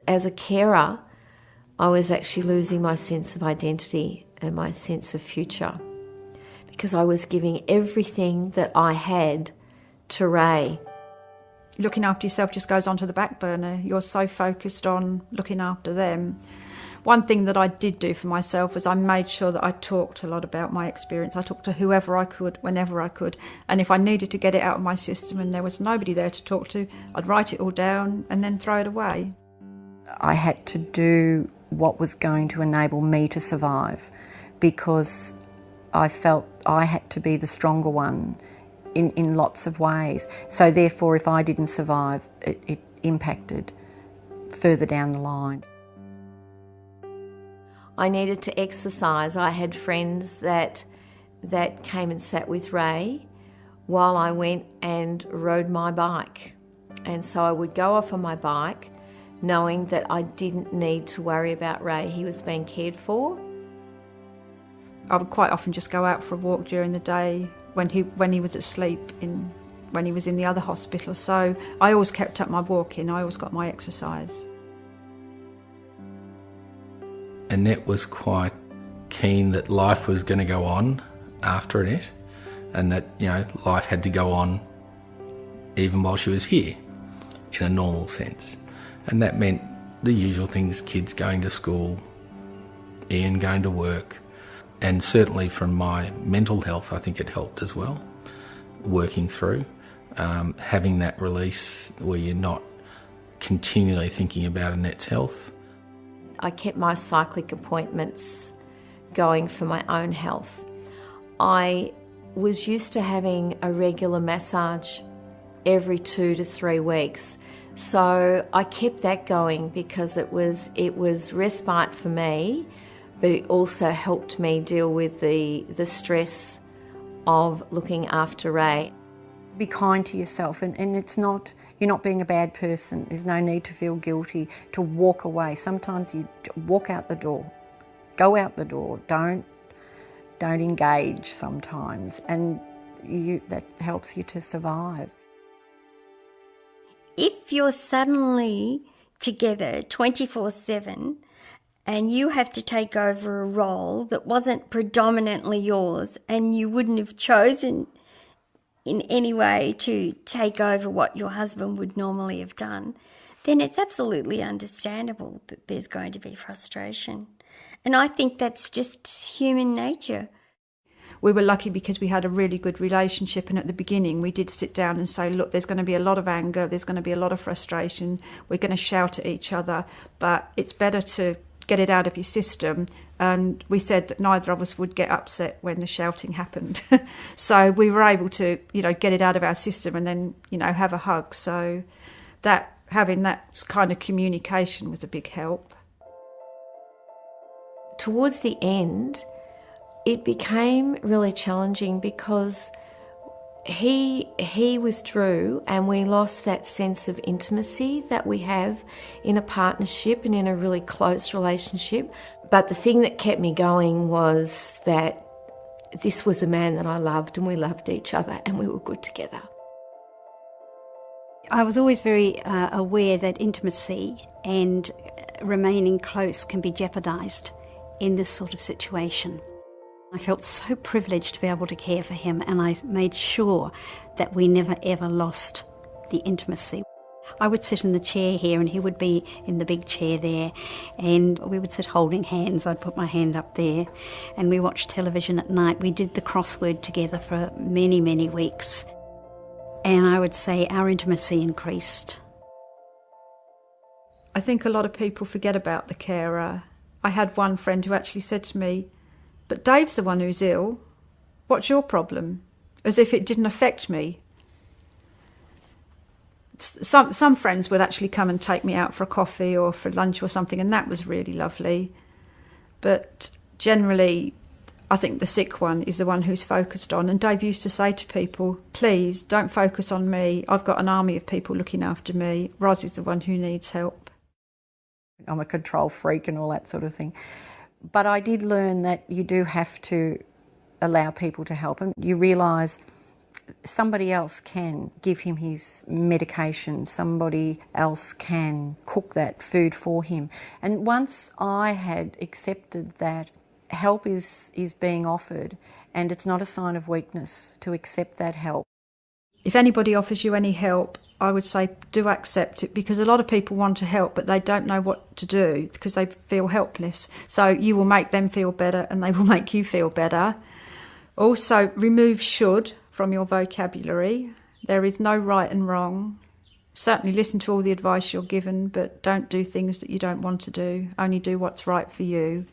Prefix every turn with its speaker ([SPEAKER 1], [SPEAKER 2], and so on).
[SPEAKER 1] as a carer, I was actually losing my sense of identity and my sense of future because I was giving everything that I had to Ray.
[SPEAKER 2] Looking after yourself just goes onto the back burner. You're so focused on looking after them. One thing that I did do for myself was I made sure that I talked a lot about my experience. I talked to whoever I could, whenever I could. And if I needed to get it out of my system and there was nobody there to talk to, I'd write it all down and then throw it away.
[SPEAKER 3] I had to do what was going to enable me to survive because I felt I had to be the stronger one in lots of ways. So therefore, if I didn't survive, it impacted further down the line.
[SPEAKER 1] I needed to exercise. I had friends that came and sat with Ray while I went and rode my bike. And so I would go off on my bike knowing that I didn't need to worry about Ray. He was being cared for.
[SPEAKER 2] I would quite often just go out for a walk during the day when he was asleep, when he was in the other hospital. So I always kept up my walking. I always got my exercise.
[SPEAKER 4] Annette was quite keen that life was going to go on after Annette, and that, you know, life had to go on even while she was here in a normal sense. And that meant the usual things, kids going to school, Ian going to work, and certainly from my mental health I think it helped as well, working through, having that release where you're not continually thinking about Annette's health.
[SPEAKER 1] I kept my cyclic appointments going for my own health. I was used to having a regular massage every 2 to 3 weeks. So I kept that going because it was respite for me, but it also helped me deal with the stress of looking after Ray.
[SPEAKER 3] Be kind to yourself, and it's not, you're not being a bad person. There's no need to feel guilty, to walk away. Sometimes you walk out the door, go out the door, don't engage sometimes, and that helps you to survive.
[SPEAKER 5] If you're suddenly together 24/7 and you have to take over a role that wasn't predominantly yours and you wouldn't have chosen in any way to take over what your husband would normally have done, then it's absolutely understandable that there's going to be frustration. And I think that's just human nature.
[SPEAKER 2] We were lucky because we had a really good relationship, and at the beginning we did sit down and say, look, there's going to be a lot of anger, there's going to be a lot of frustration, we're going to shout at each other, but it's better to get it out of your system. And we said that neither of us would get upset when the shouting happened. So we were able to, get it out of our system and then, have a hug. So that having that kind of communication was a big help.
[SPEAKER 1] Towards the end, it became really challenging because he withdrew and we lost that sense of intimacy that we have in a partnership and in a really close relationship. But the thing that kept me going was that this was a man that I loved and we loved each other and we were good together.
[SPEAKER 6] I was always very aware that intimacy and remaining close can be jeopardised in this sort of situation. I felt so privileged to be able to care for him, and I made sure that we never ever lost the intimacy. I would sit in the chair here and he would be in the big chair there, and we would sit holding hands. I'd put my hand up there and we watched television at night. We did the crossword together for many, many weeks, and I would say our intimacy increased.
[SPEAKER 2] I think a lot of people forget about the carer. I had one friend who actually said to me, but Dave's the one who's ill. What's your problem? As if it didn't affect me. Some friends would actually come and take me out for a coffee or for lunch or something, and that was really lovely. But generally, I think the sick one is the one who's focused on. And Dave used to say to people, please don't focus on me. I've got an army of people looking after me. Ros is the one who needs help.
[SPEAKER 3] I'm a control freak and all that sort of thing. But I did learn that you do have to allow people to help, and you realise somebody else can give him his medication, somebody else can cook that food for him. And once I had accepted that help is being offered, and it's not a sign of weakness to accept that help.
[SPEAKER 2] If anybody offers you any help, I would say do accept it, because a lot of people want to help but they don't know what to do because they feel helpless. So you will make them feel better and they will make you feel better. Also, remove should from your vocabulary. There is no right and wrong. Certainly listen to all the advice you're given, but don't do things that you don't want to do. Only do what's right for you.